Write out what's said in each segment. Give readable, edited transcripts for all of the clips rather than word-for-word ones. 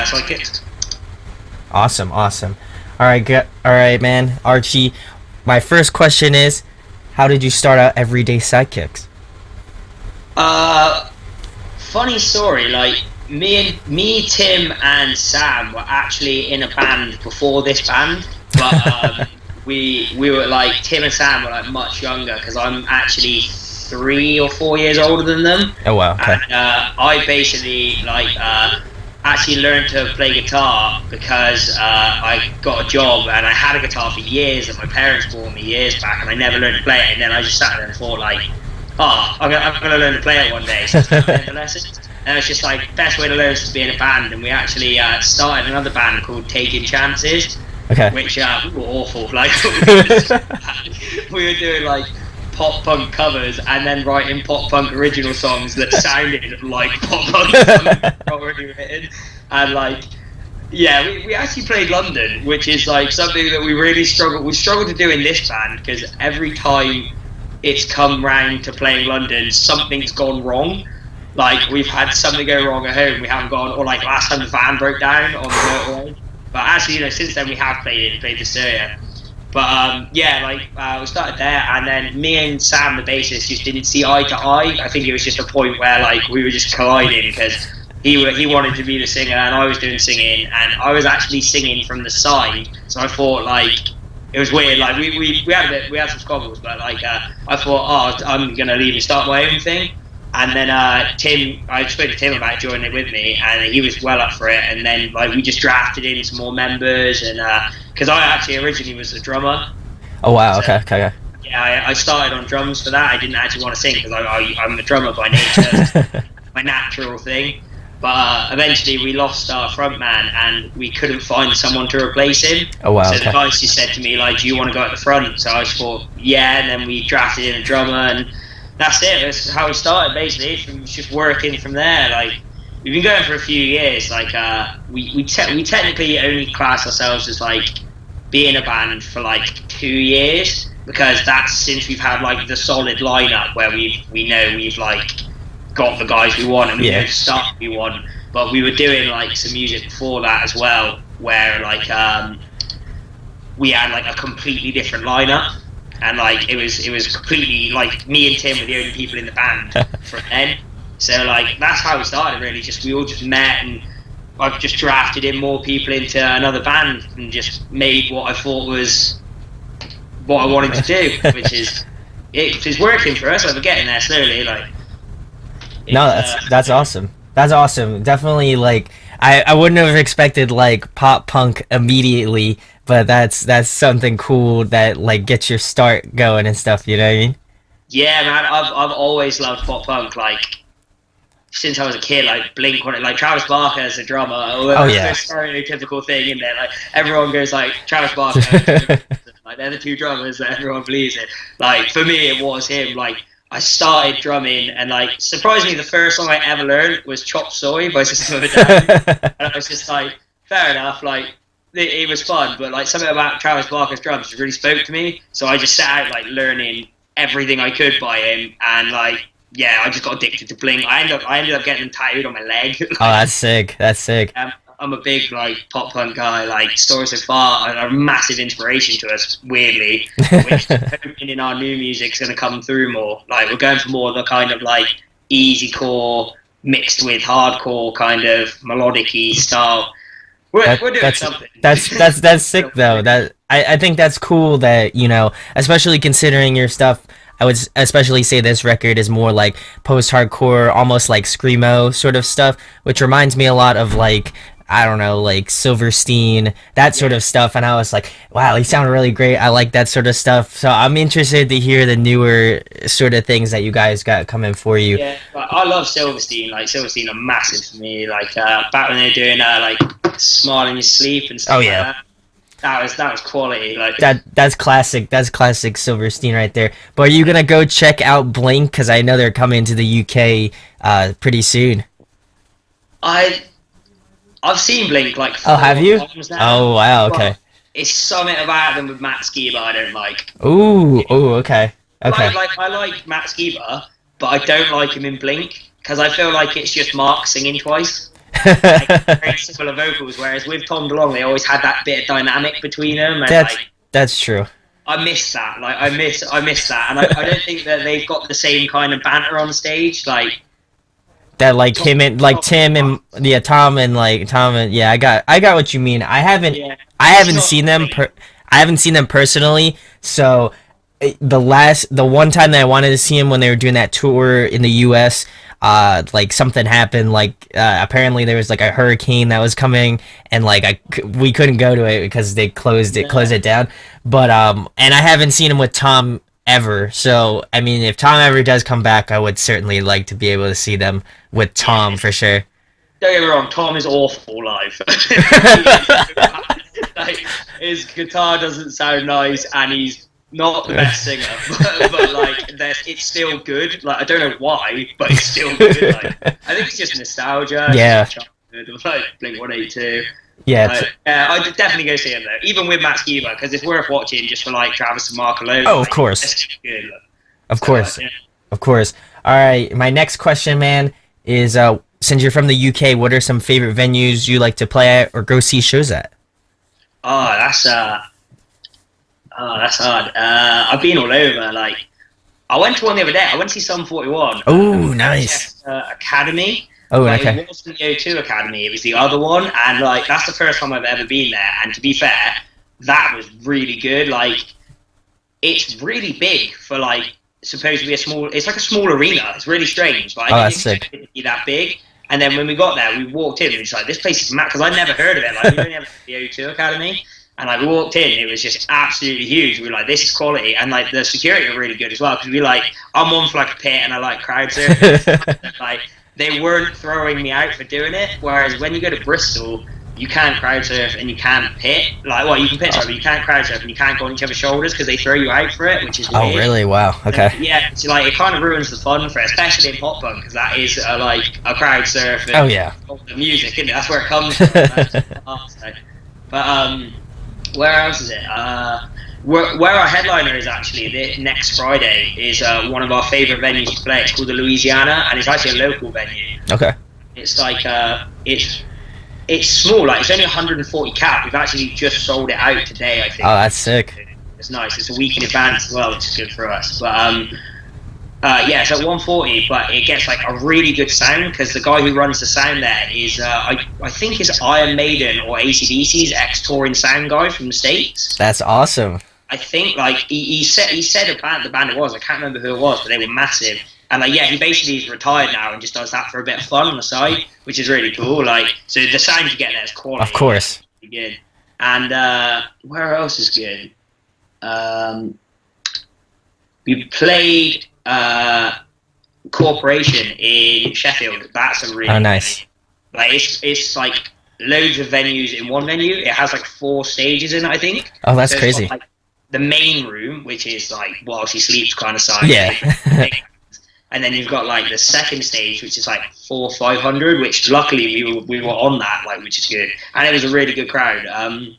Sidekicks. Awesome, awesome. All right, all right, man. Archie, my first question is, how did you start out Everyday Sidekicks? Uh, Funny story. Like me, Tim, and Sam were actually in a band before this band, but we were like Tim and Sam were like much younger because I'm actually 3 or 4 years older than them, Oh wow, okay. and I basically actually learned to play guitar because I got a job and I had a guitar for years that my parents bought me years back, and I never learned to play it. And then I just sat there and thought like, oh, I'm gonna learn to play it one day. So I started the lessons, and it's just like best way to learn is to be in a band. And we actually started another band called Taking Chances, Okay. which we were awful. Like we were doing like pop punk covers and then writing pop punk original songs that sounded like pop punk songs already written. And like, yeah, we actually played London, which is like something that we struggled to do in this band, because every time it's come round to playing London, something's gone wrong. Like we've had something go wrong at home, we haven't gone, or like last time the van broke down on the motorway. But actually, since then we have played the Syria. But yeah, we started there, and then me and Sam, the bassist, just didn't see eye to eye. I think it was just a point where like we were just colliding, because he wanted to be the singer and I was doing singing, and I was actually singing from the side. So I thought like it was weird. Like we had some squabbles, but like I thought, oh, I'm gonna leave and start my own thing. And then I spoke to Tim about joining it with me, and he was well up for it. And then like we just drafted in some more members, and because I actually originally was the drummer. Oh wow, So, okay. yeah, I started on drums for that. I didn't actually want to sing because I'm a drummer by nature, it's my natural thing. But eventually we lost our frontman, and we couldn't find someone to replace him. Oh wow, So okay. the guys just said to me like, "Do you want to go at the front?" So I just thought, yeah. And then we drafted in a drummer, and that's it. That's how it started, basically. From just working from there. Like we've been going for a few years. Like we technically only class ourselves as like being a band for like 2 years, because that's since we've had like the solid lineup where we know we've like got the guys we want, and we know the stuff we want. But we were doing like some music before that as well, where like we had like a completely different lineup. And like it was completely like me and Tim were the only people in the band from then. So like that's how we started, really. Just we all just met, and I've just drafted in more people into another band and just made what I thought was what I wanted to do, which is it is working for us. Like we're getting there slowly. Like No, that's awesome. That's awesome. Definitely, like I wouldn't have expected like pop punk immediately, but that's something cool that like gets your start going and stuff. You know what I mean? yeah, man. I've always loved pop punk. Like since I was a kid, like Blink on it, like Travis Barker as a drummer. Oh yeah. There's a stereotypical thing in there. Like everyone goes like Travis Barker. Like they're the two drummers that everyone believes in. Like for me, it was him. Like I started drumming, and like surprisingly, the first song I ever learned was "Chop Soy" by System of a Down. And I was just like, fair enough. Like it was fun, but like something about Travis Barker's drums just really spoke to me. So I just sat out like learning everything I could by him, and like yeah, I just got addicted to Blink. I ended up getting them tattooed on my leg. Oh, that's sick. That's sick. I'm a big like pop punk guy. Like Stories So Far are a massive inspiration to us, weirdly. Which hoping in our new music is going to come through more. Like we're going for more of the kind of like easy core mixed with hardcore kind of melodic-y style. We're doing something. That's sick though. That I think that's cool that, you know, especially considering your stuff. I would especially say this record is more like post-hardcore, almost like screamo sort of stuff, which reminds me a lot of like, I don't know, like Silverstein, that sort of stuff. And I was like, wow, he sounded really great. I like that sort of stuff. So I'm interested to hear the newer sort of things that you guys got coming for you. Yeah, I love Silverstein. Like Silverstein are massive for me. Like back when they were doing like Smile in Your Sleep and stuff. Oh yeah. Like that was quality. Like that's classic. That's classic Silverstein right there. But are you gonna go check out Blink? Because I know they're coming to the UK pretty soon. I've seen Blink like 4 Oh, have you? times now. Oh wow. Okay. But it's something about them with Matt Skiba I don't like. Ooh. Oh. Okay. Okay. I like Matt Skiba, but I don't like him in Blink because I feel like it's just Mark singing twice. Like, very similar vocals. Whereas with Tom DeLonge, they always had that bit of dynamic between them, and that's like that's true. I miss that. Like I miss that, and I don't think that they've got the same kind of banter on stage. Like That like Tom, him and like Tom, Tim and yeah, Tom and yeah, I got what you mean. yeah, I it's haven't not seen the them same. I haven't seen them personally, so the one time that I wanted to see him when they were doing that tour in the US, like something happened, like apparently there was like a hurricane that was coming, and like we couldn't go to it because they closed it down. But and I haven't seen him with Tom ever, so I mean, if Tom ever does come back, I would certainly like to be able to see them with Yeah, Tom for sure. don't get me wrong, Tom is awful live. Like, his guitar doesn't sound nice, and he's not the best singer. But like, it's still good. Like, I don't know why, but it's still good. Like, I think it's just nostalgia. Yeah. It's just childhood, like Blink-182. Yeah, Like, I'd definitely go see him though, even with Matt Skiba, because it's worth watching just for like Travis and Mark alone. oh, of Like, course. it's good. Of So, course. yeah. Of course. All right. My next question, man, is since you're from the UK, what are some favorite venues you like to play at or go see shows at? Oh, that's hard. I've been all over. Like, I went to one the other day. I went to see Sum 41. Oh, nice. Academy. Oh, But okay. it wasn't the O2 Academy. It was the other one, and like that's the first time I've ever been there. And to be fair, that was really good. Like, it's really big for like supposed to be a small. It's like a small arena. It's really strange. Like, Oh, I that's didn't sick. expect it to be that big. And then when we got there, we walked in, and it's like, this place is mad, because I'd never heard of it. Like, we only have the O2 Academy. And like, we walked in, it was just absolutely huge. We were like, this is quality. And like, the security were really good as well, because we like, I'm on for like a pit, and I like crowd surfing. Like, they weren't throwing me out for doing it. Whereas when you go to Bristol, you can't crowd surf and you can't pit. Like, well, you can pit, sorry, but you can't crowd surf and you can't go on each other's shoulders because they throw you out for it, which is weird. Oh, really? Wow. Okay. Yeah, it's like, it kind of ruins the fun for it, especially in pop punk, because that is like a crowd surf. And Oh, yeah. the music, isn't it? That's where it comes from. But where else is it? Where our headliner is actually next Friday is one of our favourite venues to play. It's called the Louisiana, and it's actually a local venue. Okay. It's like it's small, like it's only 140 cap. We've actually just sold it out today, I think. Oh, that's sick. It's nice. It's a week in advance as well, which is good for us. But yeah, it's at 140, but it gets like a really good sound because the guy who runs the sound there is I think it's Iron Maiden or AC/DC's ex-touring sound guy from the States. That's awesome. I think like he said the band it was. I can't remember who it was, but they were massive. And like, yeah, he basically is retired now and just does that for a bit of fun on the side, which is really cool. Like, so the sound you get there is quality. Of course. Really good. And where else is good? We played Corporation in Sheffield. That's a really nice. Like, it's like loads of venues in one venue. It has like 4 stages in it, I think. Oh, that's it's crazy. got, like, the main room, which is like while she sleeps kind of side. Yeah. And then you've got like the second stage, which is like 400-500, which luckily we were on that, like, which is good, and it was a really good crowd. And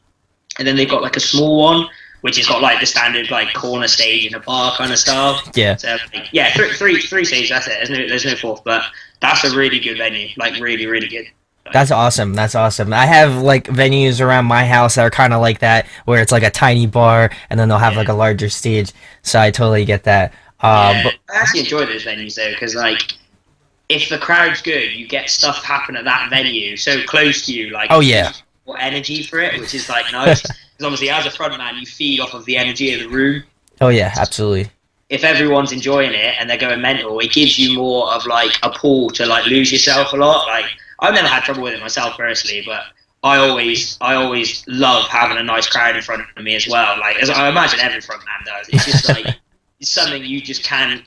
then they've got like a small one, which has got like the standard like corner stage in a bar kind of style. Yeah. So like, yeah, three stages. That's it. There's no fourth, but that's a really good venue. Like, really, really good. That's awesome. That's awesome. I have like venues around my house that are kind of like that, where it's like a tiny bar and then they'll have like a larger stage. So I totally get that. Yeah, But I actually enjoy those venues though, because like, if the crowd's good, you get stuff happen at that venue so close to you. Like, oh yeah, more energy for it, which is like nice. Because obviously, as a frontman, you feed off of the energy of the room. oh yeah, absolutely. If everyone's enjoying it and they're going mental, it gives you more of like a pull to like lose yourself a lot. Like, I've never had trouble with it myself personally, but I always love having a nice crowd in front of me as well. Like, as I imagine every frontman does. It's just like, it's something you just can't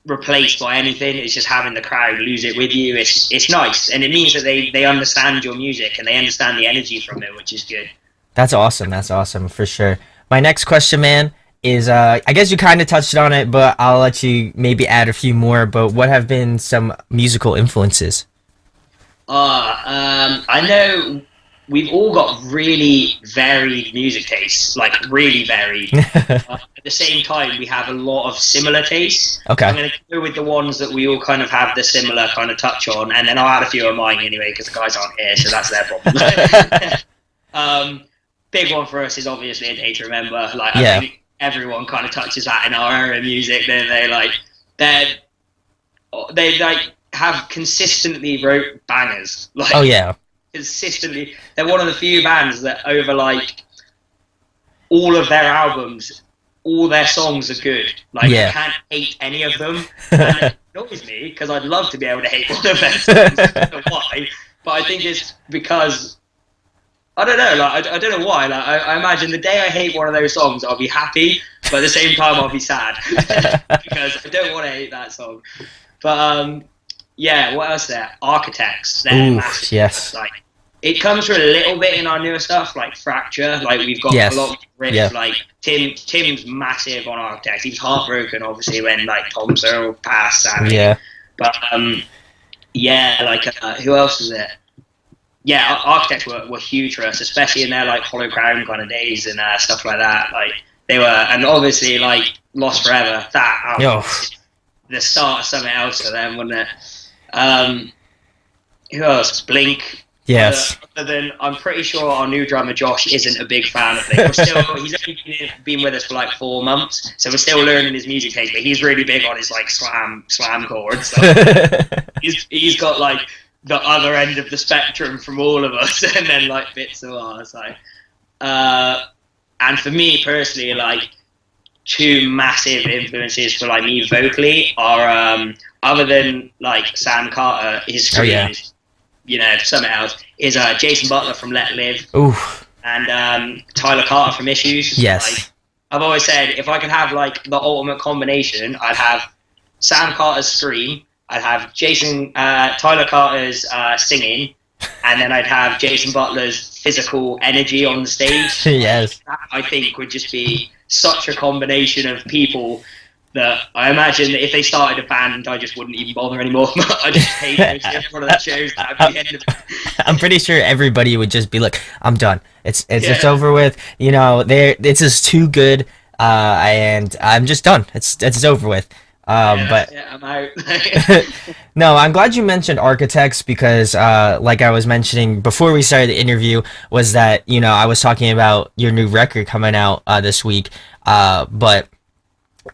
replace by anything. It's just having the crowd lose it with you. It's nice, and it means that they understand your music and they understand the energy from it, which is good. That's awesome. That's awesome for sure. My next question, man, is I guess you kind of touched on it, but I'll let you maybe add a few more. But what have been some musical influences? I know we've all got really varied music tastes, like really varied. At the same time, we have a lot of similar tastes. Okay. So I'm going to go with the ones that we all kind of have the similar kind of touch on, and then I'll add a few of mine anyway, because the guys aren't here, so that's their problem. Big one for us is obviously A Day to Remember. Like, I think everyone kind of touches that in our era of music. They have consistently wrote bangers. Like, oh yeah. Consistently, they're one of the few bands that over like all of their albums, all their songs are good. Like, you can't hate any of them. And it annoys me because I'd love to be able to hate one of their songs. I don't know why, but I think it's because I don't know. Like, I don't know why. Like, I imagine the day I hate one of those songs, I'll be happy, but at the same time, I'll be sad because I don't want to hate that song. But yeah, what else there? Architects. They're massive. Yes. Like, it comes through a little bit in our newer stuff, like Fracture. Like, we've got a lot of riffs. Like, Tim's massive on Architects. He was heartbroken, obviously, when like Tom Searle passed. Sadly. But who else was it? Yeah, Architects were huge for us, especially in their like Hollow Crown kind of days and stuff like that. Like, they were, and obviously like Lost Forever. That album was the start of something else for them, wasn't it? Who else? Blink. Yes. Other than, I'm pretty sure our new drummer Josh isn't a big fan of Blink. He's only been with us for like 4 months, so we're still learning his music taste. But he's really big on his like slam chords. So he's got like the other end of the spectrum from all of us, and then like bits of ours. Like, and for me personally, like, 2 massive influences for like me vocally are other than like Sam Carter, his scream is, you know, something else, is Jason Butler from Let Live. Oof. And Tyler Carter from Issues. Yes. Like, I've always said, if I could have like the ultimate combination, I'd have Sam Carter's scream, I'd have Tyler Carter's singing, and then I'd have Jason Butler's physical energy on the stage. Yes. That, I think, would just be such a combination of people that I imagine that if they started a band, I just wouldn't even bother anymore. I just hate going to one of the shows. That'd be the end of it. I'm pretty sure everybody would just be like, I'm done. It's over with. You know, it's just too good, and I'm just done. It's over with. But I'm out. no, I'm glad you mentioned Architects because, like I was mentioning before we started the interview, was that, you know, I was talking about your new record coming out this week, but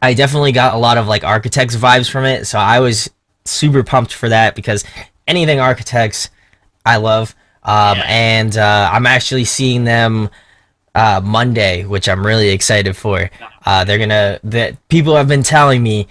I definitely got a lot of like Architects vibes from it, so I was super pumped for that because anything Architects, I love, and I'm actually seeing them Monday, which I'm really excited for. People have been telling me,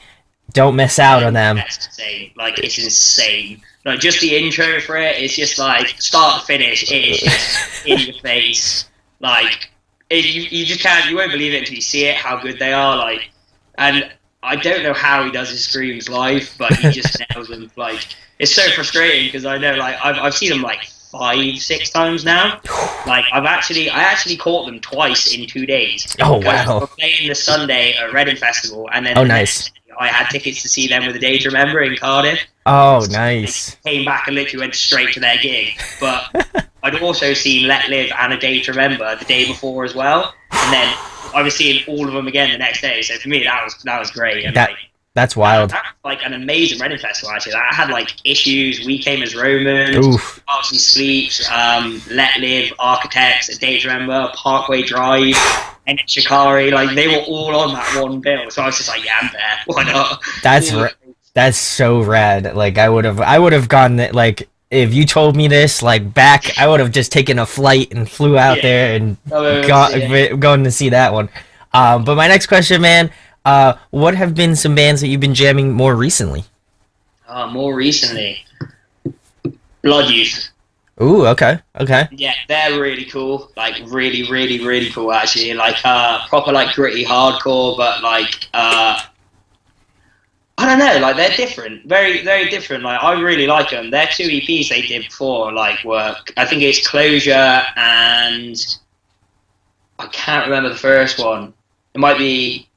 don't miss out on them. That's insane. Like, it's insane. Like, just the intro for it, it's just like start to finish. It is just in your face. Like, you just can't. You won't believe it until you see it. How good they are. Like, and I don't know how he does his screams live, but he just nails them. Like, it's so frustrating because I know, like, I've seen them like 5-6 times now. Like, I actually caught them twice in 2 days. Oh wow! We're playing the Sunday at Reading Festival, and then nice. I had tickets to see them with A Day to Remember in Cardiff. Oh, nice. They came back and literally went straight to their gig. But I'd also seen Let Live and A Day to Remember the day before as well, and then I was seeing all of them again the next day. So for me, that was great. And that's wild. That was like an amazing Reading Festival, actually. I had like Issues, We Came as Romans, Arts and Sleeps, Let Live, Architects, A Day to Remember, Parkway Drive, and Shikari. Like, they were all on that one bill. So I was just like, yeah, I'm there. Why not? That's so rad. Like, I would have gone, like, if you told me this, like, back, I would have just taken a flight and flew out there and gone to see that one. But my next question, man, what have been some bands that you've been jamming more recently? More recently? Logies. Ooh, okay. Yeah, they're really cool. Like, really, really, really cool, actually. Like, proper, like, gritty hardcore, but, like, I don't know, like, they're different. Very, very different. Like, I really like them. Their 2 EPs they did before, like, were, I think it's Closure and I can't remember the first one. It might be,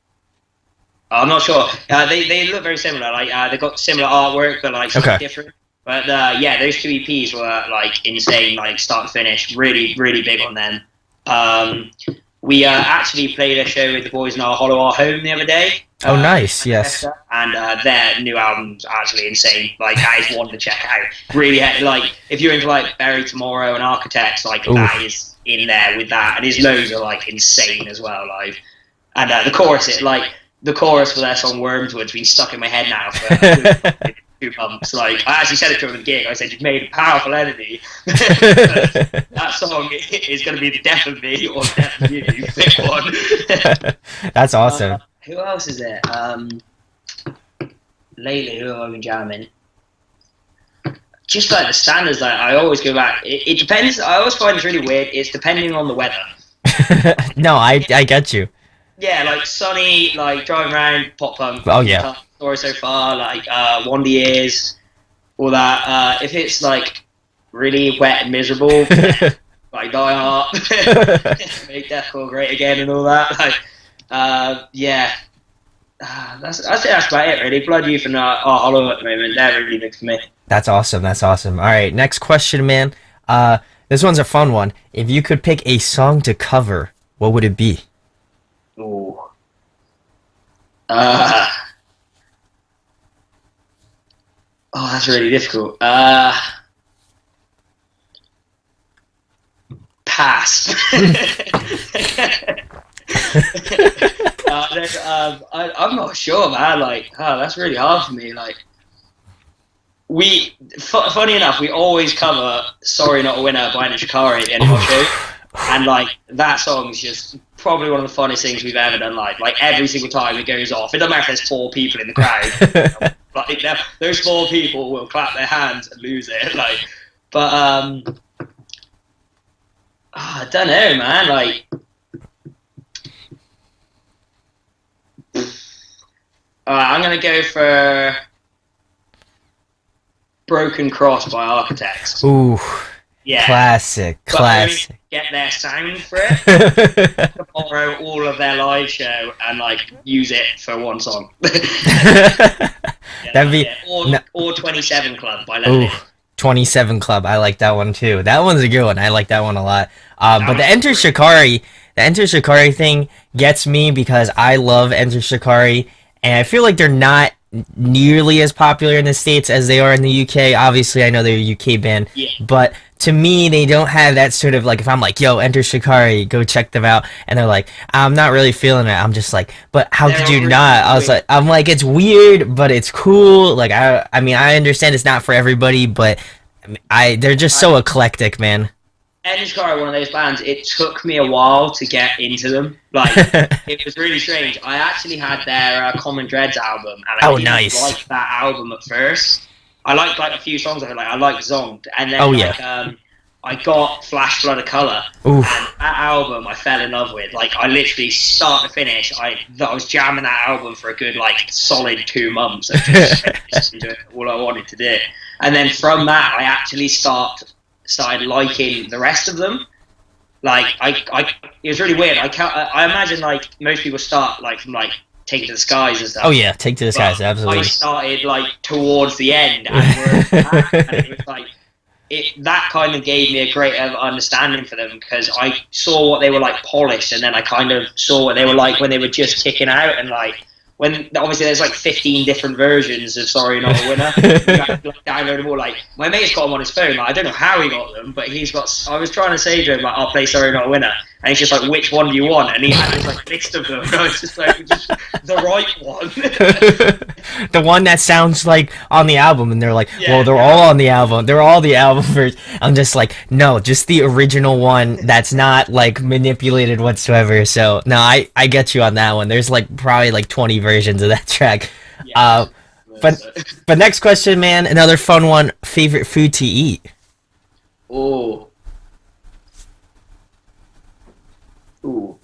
I'm not sure. They look very similar. Like, they got similar artwork, but, like, something different. But yeah, those two EPs were like insane, like start to finish. Really, really big on them. We actually played a show with the boys in our Hollow Our Home the other day. Oh, nice. Yes. And their new album's actually insane. Like that is one to check out. Really, like if you're into like Bury Tomorrow and Architects, like that is in there with that. And his lows are like insane as well. Like, and the chorus, the chorus for their song Wormswood's been stuck in my head now for 2 months. Like I actually said it to him at the gig. I said, "You've made a powerful enemy." That song is going to be the death of me or the death of you. Pick one. That's awesome. Who else is there? Lately, who have I been jamming? Just like the standards, like I always go back. It depends. I always find it's really weird. It's depending on the weather. No, I get you. Yeah, like sunny, like driving around, pop punk. Oh yeah. Story so far, like Wandy Ears, all that. If it's like really wet and miserable, like Die Hard, make deathcore great again and all that. Like, yeah, that's about it really. Blood Youth and our Hollow at the moment, they're really big for me. That's awesome. That's awesome. All right, next question, man. This one's a fun one. If you could pick a song to cover, what would it be? Ooh. Oh, that's really difficult. Pass. I'm not sure, man. Like, that's really hard for me. Like, funny enough, we always cover "Sorry Not a Winner" by Shikari at the end of our show, and like that song is just probably one of the funniest things we've ever done live. Like every single time it goes off, it doesn't matter if there's 4 people in the crowd. Like those 4 people will clap their hands and lose it. Like, but I don't know, man. Like, I'm gonna go for "Broken Cross" by Architects. Ooh. Yeah. Classic. Get their sound for it. Borrow all of their live show and like use it for one song. That'd be or 27 Club by Lennon. 27 Club. I like that one too. That one's a good one. I like that one a lot. But the Enter Shikari thing gets me because I love Enter Shikari, and I feel like they're not nearly as popular in the States as they are in the UK. Obviously, I know they're a UK band, but to me, they don't have that sort of like, if I'm like, yo, Enter Shikari, go check them out, and they're like, I'm not really feeling it. I'm just like, but how could you not? I'm like, it's weird, but it's cool. Like, I mean, I understand it's not for everybody, but they're just so eclectic, man. Enter Shikari, one of those bands, it took me a while to get into them. Like, it was really strange. I actually had their Common Dreads album, and I didn't like that album at first. I liked like a few songs of it, like I liked Zonked, and then I got Flash Flood of Colour, and that album I fell in love with. Like I literally start to finish, I was jamming that album for a good like solid 2 months. I just doing all I wanted to do, and then from that I actually started liking the rest of them. Like it was really weird. I imagine like most people start like from like Take to the Skies and stuff. Oh yeah, Take to the Skies, absolutely. I started like towards the end, and it was like that kind of gave me a great understanding for them, because I saw what they were like polished, and then I kind of saw what they were like when they were just kicking out, and like when obviously there's like 15 different versions of Sorry Not a Winner. You have to like, download them all. Like my mate's got them on his phone. Like, I don't know how he got them, but he's got. I was trying to say to him like, I'll play Sorry Not a Winner, and he's just like, which one do you want? And he had this like list of them. And I was just like, just the right one. The one that sounds like on the album, and they're like, well, they're all on the album. They're all the album version. I'm just like, no, just the original one that's not like manipulated whatsoever. So no, I get you on that one. There's like probably like 20 versions of that track. But next question, man, another fun one. Favorite food to eat? Ooh,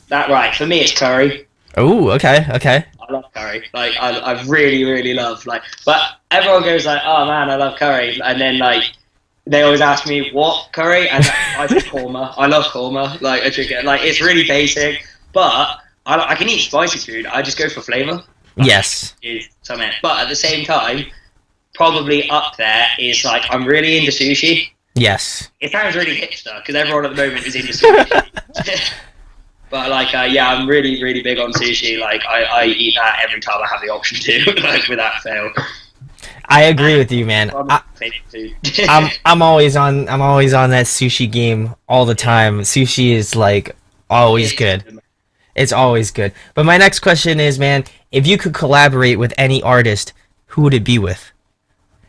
that right. For me, it's curry. Ooh, okay. I love curry. Like, I really, really love, like, but everyone goes like, oh man, I love curry. And then, like, they always ask me, what curry? And I say korma. I love korma. Like, I drink it. Like, it's really basic, but I can eat spicy food. I just go for flavor. Yes. But at the same time, probably up there is like I'm really into sushi. Yes. It sounds really hipster because everyone at the moment is into sushi. But like, yeah, I'm really, really big on sushi. Like, I eat that every time I have the option to, like, without fail. I agree with you, man. I'm always on that sushi game all the time. Sushi is like always good. It's always good. But my next question is, man, if you could collaborate with any artist, who would it be with?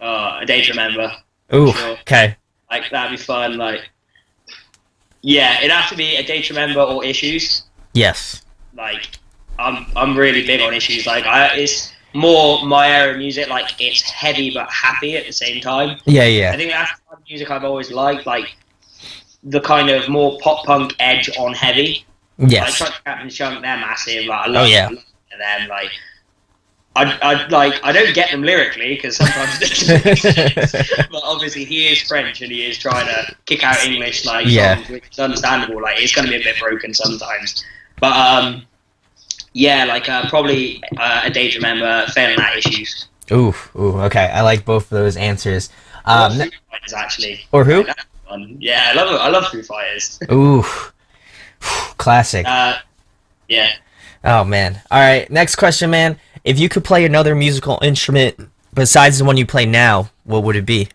A Day to Remember. Ooh, sure. Okay. Like, that'd be fun. Like, yeah, it'd have to be A Day to Remember or Issues. Yes. Like, I'm really big on Issues. Like, it's more my era of music. Like, it's heavy but happy at the same time. Yeah. I think that's the kind of music I've always liked. Like, the kind of more pop punk edge on heavy. Yes. Like, Captain Chunk, they're massive. Like, I love them. Like, I don't get them lyrically because sometimes, but obviously he is French and he is trying to kick out English songs, which is understandable. Like, it's going to be a bit broken sometimes, but yeah, like probably A Day to Remember, Failing That Issues. Ooh, okay. I like both of those answers. Foo Fighters, actually. Or who? Like, yeah, I love Foo Fighters. Ooh, classic. Yeah. Oh man. All right. Next question, man. If you could play another musical instrument besides the one you play now, what would it be?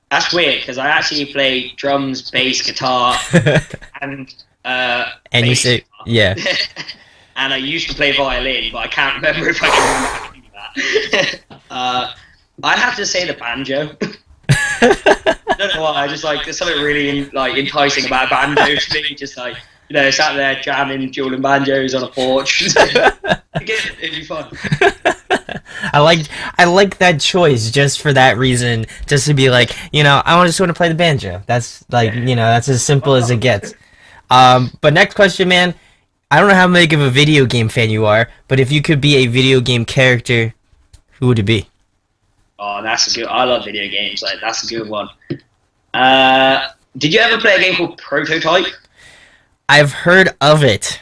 That's weird because I actually play drums, bass, guitar, and you say yeah. And I used to play violin, but I can't remember if I can remember that. I'd have to say the banjo. I don't know why. I just like there's something really like enticing about banjo to me. Just like, you know, sat there jamming, dueling banjos on a porch. It'd be fun. I like that choice just for that reason, just to be like, you know, I just want to play the banjo. That's like, you know, that's as simple as it gets. But next question, man. I don't know how big of a video game fan you are, but if you could be a video game character, who would it be? Oh, that's a good. I love video games. Like, that's a good one. Did you ever play a game called Prototype? I've heard of it,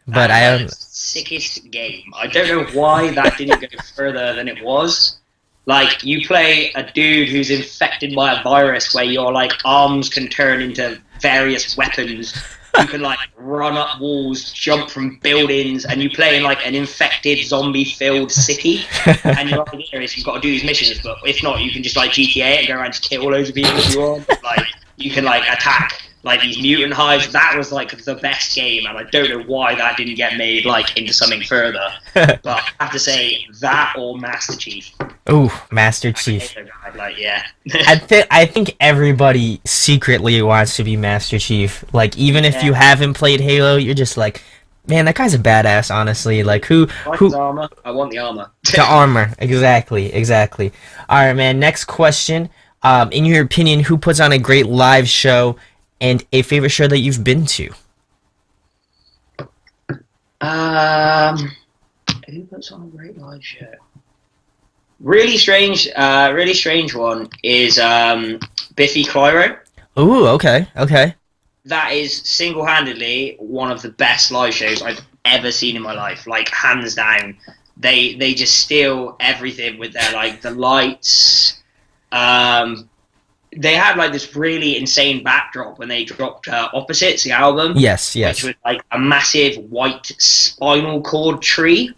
but I haven't. Sickest game. I don't know why that didn't go further than it was. Like, you play a dude who's infected by a virus where your like arms can turn into various weapons. You can like run up walls, jump from buildings, and you play in like an infected, zombie-filled city. And your idea is you've got to do these missions, but if not, you can just like GTA it and go around to kill loads of people if you want. Like, you can like attack like these mutant hives. That was like the best game, and I don't know why that didn't get made like into something further. But I have to say that or Master Chief. Ooh, Master Chief. Like, yeah. I think everybody secretly wants to be Master Chief. Like, even if you haven't played Halo, you're just like, man, that guy's a badass. Honestly, like who? Armor? I want the armor. The armor, exactly. All right, man. Next question. In your opinion, who puts on a great live show, and a favorite show that you've been to? Who puts on a great live show? Really strange one is Biffy Clyro. Ooh, okay. That is single-handedly one of the best live shows I've ever seen in my life. Like, hands down. They just steal everything with their like the lights. They had like this really insane backdrop when they dropped Opposites, the album. Yes. Which was like a massive white spinal cord tree.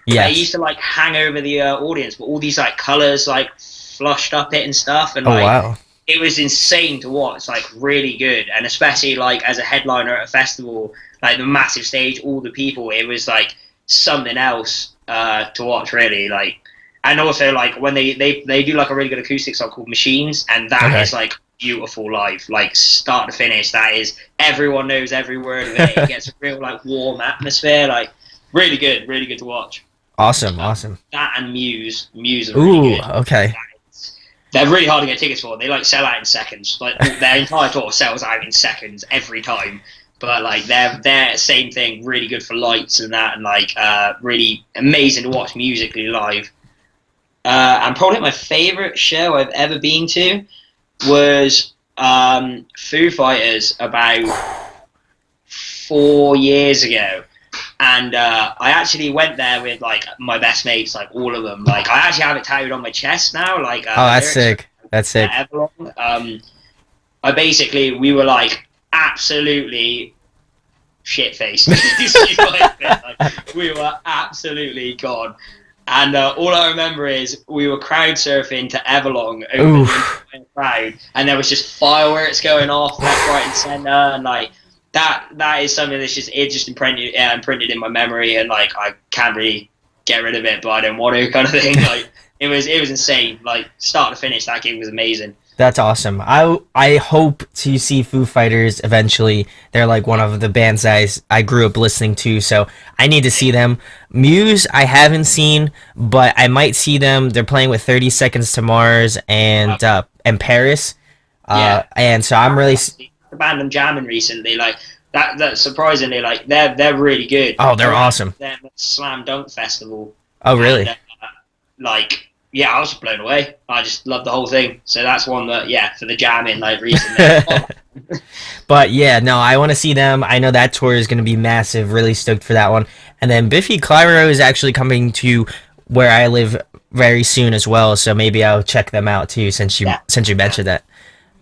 Yes. They used to like hang over the audience, but all these like colors like flushed up it and stuff, and like wow. It was insane to watch. Like, really good, and especially like as a headliner at a festival, like the massive stage, all the people, it was like something else to watch, really. Like, and also like when they do like a really good acoustic song called Machines, and that is like beautiful live, like start to finish. That is, everyone knows every word of it. It gets a real like warm atmosphere, like really good to watch. Awesome. That and Muse are really good. Okay. They're really hard to get tickets for. They like sell out in seconds. Like, their entire tour sells out in seconds every time. But like they're same thing, really good for lights and that, and like really amazing to watch musically live. And probably my favorite show I've ever been to was Foo Fighters about 4 years ago. And I actually went there with like my best mates, like all of them. Like I actually have it tattooed on my chest now. Like Oh, that's sick. That's sick. Everlong. We were like absolutely shit faced. We were absolutely gone. And all I remember is we were crowd surfing to Everlong over the crowd, and there was just fireworks going off left, right, and centre, and like that is something that's just imprinted in my memory, and like I can't really get rid of it, but I don't want to, kind of thing. Like it was insane. Like start to finish, that game was amazing. That's awesome. I hope to see Foo Fighters eventually. They're like one of the bands I grew up listening to, so I need to see them. Muse I haven't seen, but I might see them. They're playing with 30 Seconds to Mars and Paris. And so I'm really the band I'm jamming recently, like that surprisingly, like they're really good. Oh, they're awesome. They're at Slam Dunk Festival. Oh, really? And, yeah, I was just blown away. I just loved the whole thing. So that's one that, for the jamming, like, recently. But, yeah, no, I want to see them. I know that tour is going to be massive. Really stoked for that one. And then Biffy Clyro is actually coming to where I live very soon as well. So maybe I'll check them out, too, since you mentioned that.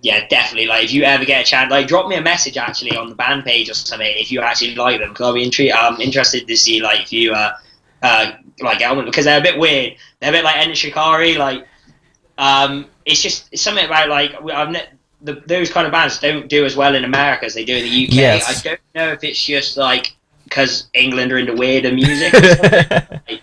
Yeah, definitely. Like, if you ever get a chance, like, drop me a message, actually, on the band page or something, if you actually like them. Because I'll be interested to see, like, if you... because they're a bit weird. They're a bit like Enter Shikari. Like, it's something about like those kind of bands don't do as well in America as they do in the UK. Yes. I don't know if it's just like because England are into weirder music. Or something.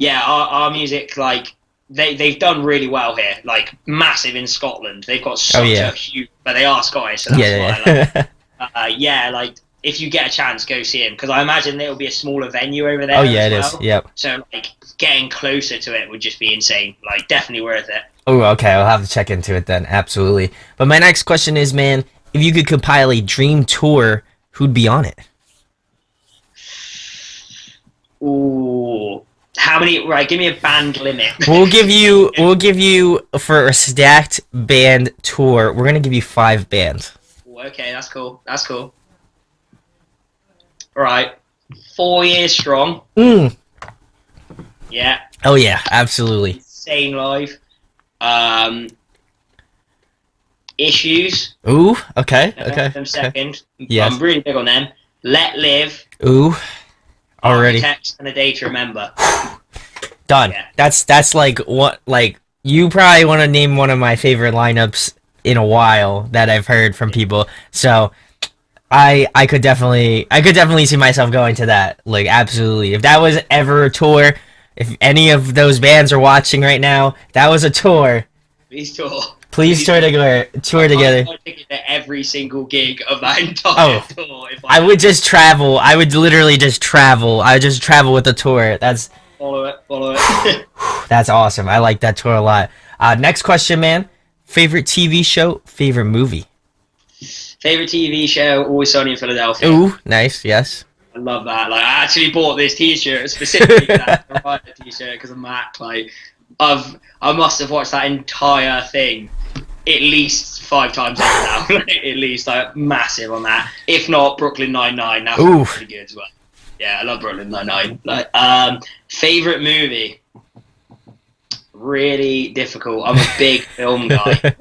Our music, like they've done really well here. Like massive in Scotland. They've got such a huge, but they are Scottish, so that's why I like. Like. If you get a chance, go see him, because I imagine it'll be a smaller venue over there. Oh yeah, it is. Yep. So like getting closer to it would just be insane. Like definitely worth it. Oh, okay. I'll have to check into it then. Absolutely. But my next question is, man, if you could compile a dream tour, who'd be on it? Ooh, how many? Right, give me a band limit. We'll give you for a stacked band tour. We're gonna give you 5 bands. Ooh, okay, that's cool. That's cool. Right, 4 Years Strong. Yeah. Oh yeah, absolutely. Insane Live. Issues. Ooh, okay, okay. Them second. Yes. I'm really big on them. Let Live. Ooh, already. Text and A Day to Remember. Done. Yeah. That's like what you probably want to name one of my favorite lineups in a while that I've heard from people. So. I could definitely see myself going to that. Like, absolutely. If that was ever a tour, if any of those bands are watching right now, that was a tour. Please tour. Please tour together. I'd ticket to every single gig of that entire tour. I would just travel. I would literally just travel. I would just travel with the tour. Follow it. That's awesome. I like that tour a lot. Next question, man. Favorite TV show, favorite movie? Favorite TV show, Always Sunny in Philadelphia. Ooh, nice, yes. I love that. Like, I actually bought this T-shirt specifically for that. I bought the T-shirt because of Mac. Like, I must have watched that entire thing at least 5 times over now. At least, like, massive on that. If not, Brooklyn Nine-Nine. That's pretty good as well. Yeah, I love Brooklyn Nine-Nine. Like, favorite movie. Really difficult. I'm a big film guy.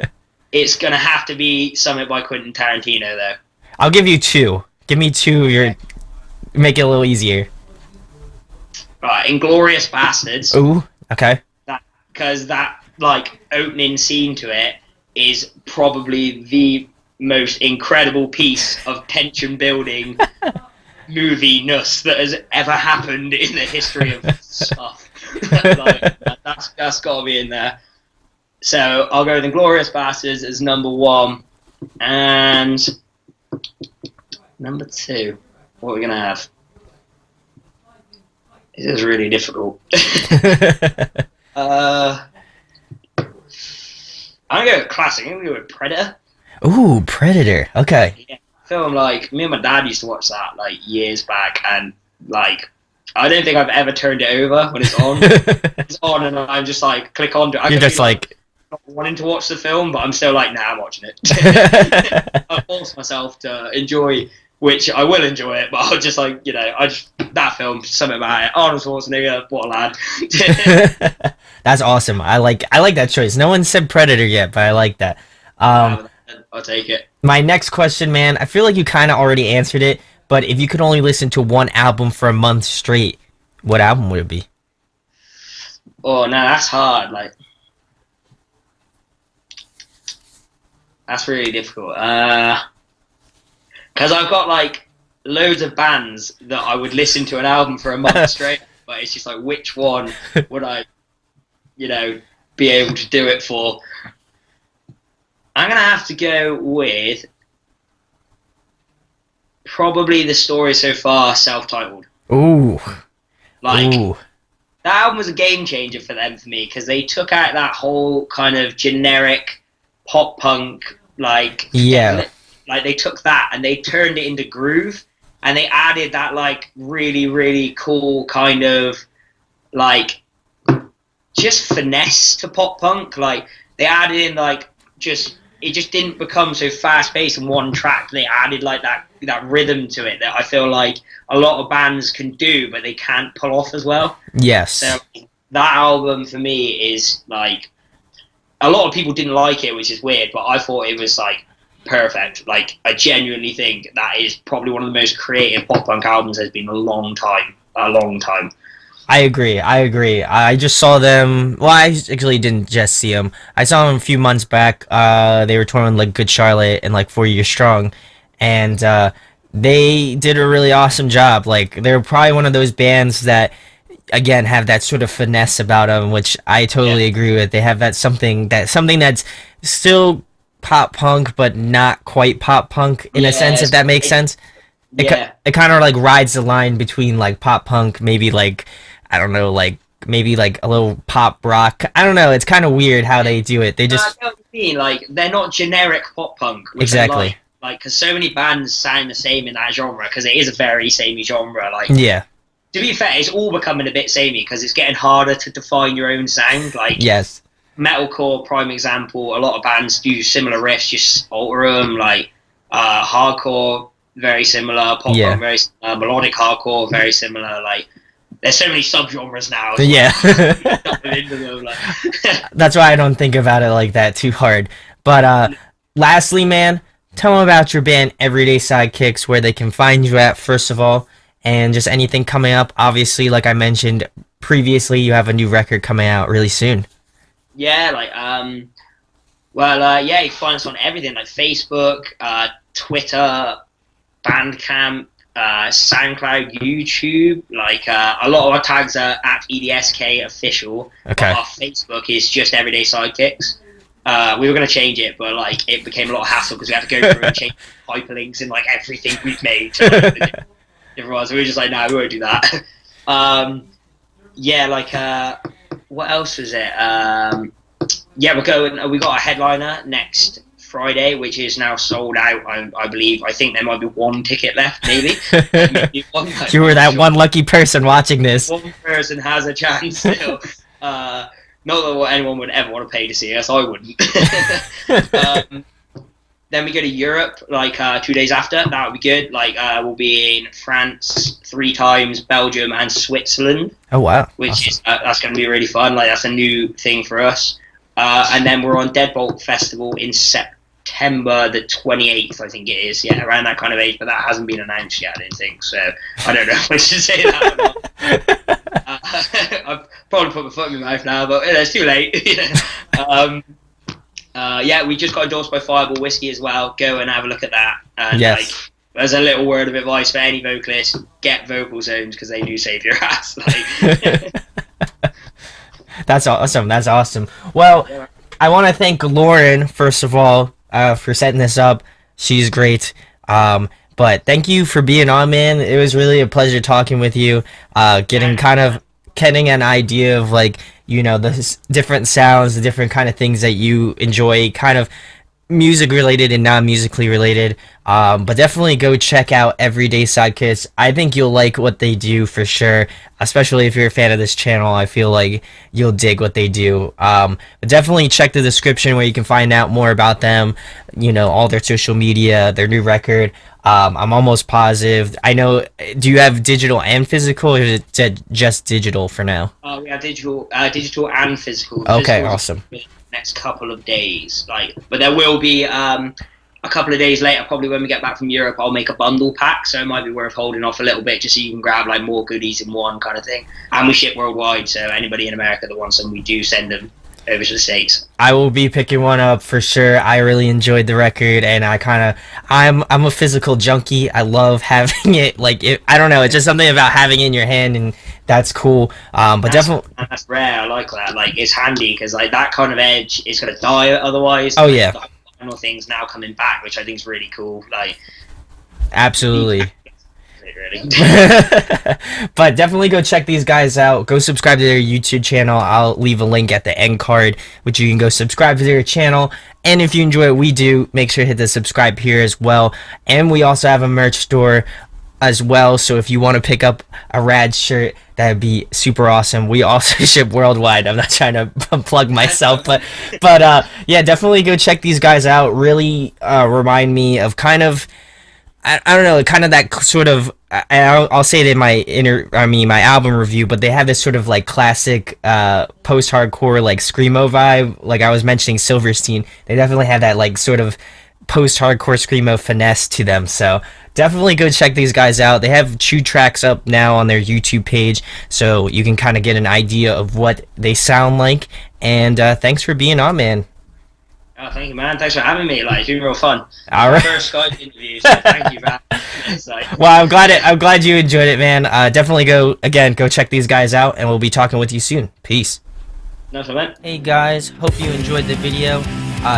It's going to have to be something by Quentin Tarantino, though. I'll give you 2. Give me 2. Make it a little easier. Right, Inglourious Bastards. Ooh, okay. Because that, like, opening scene to it is probably the most incredible piece of tension-building movie-ness that has ever happened in the history of stuff. Like, that's got to be in there. So I'll go with Inglourious Bastards as number 1, and number 2. What are we gonna have? This is really difficult. I'm gonna go with classic. I'm gonna go with Predator. Ooh, Predator. Okay. Yeah, film like me and my dad used to watch that like years back, and like I don't think I've ever turned it over when it's on. It's on, and I'm just like click on. You're just like not wanting to watch the film, but I'm still like, nah, I'm watching it. I force myself to enjoy which I will enjoy it, but I'll just like, that film, something about it. Arnold Schwarzenegger, what a lad. That's awesome. I like that choice. No one said Predator yet, but I like that. I'll take it. My next question, man, I feel like you kind of already answered it, but if you could only listen to one album for a month straight, what album would it be? Oh, no, that's hard. Like, that's really difficult. Because I've got like loads of bands that I would listen to an album for a month straight, but it's just like, which one would I, be able to do it for? I'm gonna have to go with probably The Story So Far, self-titled. Ooh. That album was a game changer for me, because they took out that whole kind of generic pop punk, like they took that and they turned it into groove, and they added that like really, really cool kind of like just finesse to pop punk. Like they added in like it just didn't become so fast paced in one track. They added like that rhythm to it that I feel like a lot of bands can do, but they can't pull off as well. Yes. So that album for me is like, a lot of people didn't like it, which is weird, but I thought it was like perfect. Like I genuinely think that is probably one of the most creative pop punk albums there's been a long time. I agree. I just saw them. Well, I actually didn't just see them. I saw them a few months back. They were touring like Good Charlotte and like 4 Years Strong, and they did a really awesome job. Like they're probably one of those bands that, again, have that sort of finesse about them, which I totally agree with. They have that something that's still pop punk, but not quite pop punk in a sense, if that makes sense. It kind of like rides the line between like pop punk, maybe like, I don't know, like maybe like a little pop rock. I don't know. It's kind of weird how they do it. They just I know what you mean. Like they're not generic pop punk. Exactly. Like, because so many bands sound the same in that genre, because it is a very samey genre. Like, yeah. To be fair, it's all becoming a bit samey because it's getting harder to define your own sound. Like, yes, metalcore, prime example. A lot of bands do similar riffs, just alter them. Like, hardcore, very similar. Pop punk, very similar. Melodic hardcore, very similar. Like, there's so many subgenres now. Yeah. Into them, like. That's why I don't think about it like that too hard. But lastly, man, tell them about your band Everyday Sidekicks, where they can find you at, first of all, and just anything coming up. Obviously, like I mentioned previously, you have a new record coming out really soon. Yeah, like you can find us on everything, like Facebook, Twitter, Bandcamp, SoundCloud, YouTube. Like a lot of our tags are at EDSK official. Okay. Our Facebook is just Everyday Sidekicks. We were going to change it, but like it became a lot of hassle because we had to go through and change hyperlinks in like everything we've made to like, different ones. So we were just like, no, we won't do that. What else was it? We're going. We got a headliner next Friday, which is now sold out. I believe. I think there might be one ticket left, maybe. Maybe one, you were that one lucky person watching this. One person has a chance still. Not that anyone would ever want to pay to see us. I wouldn't. Then we go to Europe, like 2 days after. That would be good. Like we'll be in France 3 times, Belgium, and Switzerland. Oh wow! Which is that's going to be really fun. Like that's a new thing for us. And then we're on Deadbolt Festival in September the 28th, I think it is. Yeah, around that kind of age. But that hasn't been announced yet, I don't think. So I don't know if I should say that or not. I've probably put my foot in my mouth now, but it's too late. We just got endorsed by Fireball Whiskey as well. Go and have a look at that. And yes. There's a little word of advice for any vocalist: get vocal zones because they do save your ass. That's awesome. That's awesome. Well, I want to thank Lauren first of all for setting this up. She's great. But thank you for being on, man. It was really a pleasure talking with you. Getting an idea of like, the different sounds, the different kind of things that you enjoy, kind of music related and non-musically related. But definitely go check out Everyday Sidekicks. I think you'll like what they do for sure, especially if you're a fan of this channel. I feel like you'll dig what they do. But definitely check the description where you can find out more about them, you know, all their social media, their new record. I'm almost positive. I know, do you have digital and physical, or is it just digital for now? We have digital and physical. Okay, Physical awesome. Next couple of days, but there will be a couple of days later, probably when we get back from Europe, I'll make a bundle pack, so it might be worth holding off a little bit just so you can grab like more goodies in one kind of thing. And we ship worldwide, so anybody in America that wants them, we do send them over to the States. I will be picking one up for sure. I really enjoyed the record, and I'm a physical junkie. I love having it. Like, I don't know, it's just something about having it in your hand, and that's cool. But definitely, that's rare. I like that. Like, it's handy because like that kind of edge is gonna die otherwise. Oh yeah. The final things now coming back, which I think is really cool. Like, absolutely. Really. But definitely go check these guys out. Go subscribe to their YouTube channel. I'll leave a link at the end card, which you can go subscribe to their channel. And if you enjoy what we do, make sure to hit the subscribe here as well. And we also have a merch store as well, so if you want to pick up a rad shirt, that'd be super awesome. We also ship worldwide. I'm not trying to plug myself, but yeah, definitely go check these guys out. Really remind me of kind of, I don't know, kind of that sort of, I'll say it in my my album review, but they have this sort of like classic post-hardcore like screamo vibe. Like I was mentioning Silverstein, they definitely have that like sort of post-hardcore screamo finesse to them. So definitely go check these guys out. They have 2 tracks up now on their YouTube page, so you can kind of get an idea of what they sound like. And thanks for being on, man. Oh, thank you, man. Thanks for having me. Like, it's been real fun. All right. First Skype interview, so thank you for having me. Well, I'm glad you enjoyed it, man. Definitely go check these guys out, and we'll be talking with you soon. Peace. No, man. Hey guys, hope you enjoyed the video.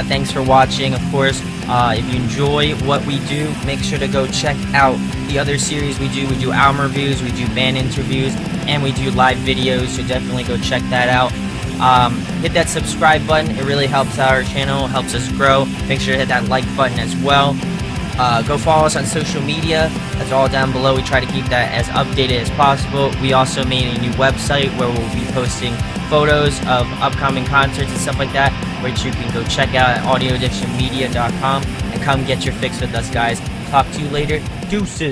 Thanks for watching. Of course, if you enjoy what we do, make sure to go check out the other series we do. We do album reviews, we do band interviews, and we do live videos, so definitely go check that out. Hit that subscribe button. It really helps our channel, helps us grow. Make sure to hit that like button as well. Go follow us on social media. That's all down below. We try to keep that as updated as possible. We also made a new website where we'll be posting photos of upcoming concerts and stuff like that, which you can go check out at audioaddictionmedia.com and come get your fix with us, guys. Talk to you later. Deuces.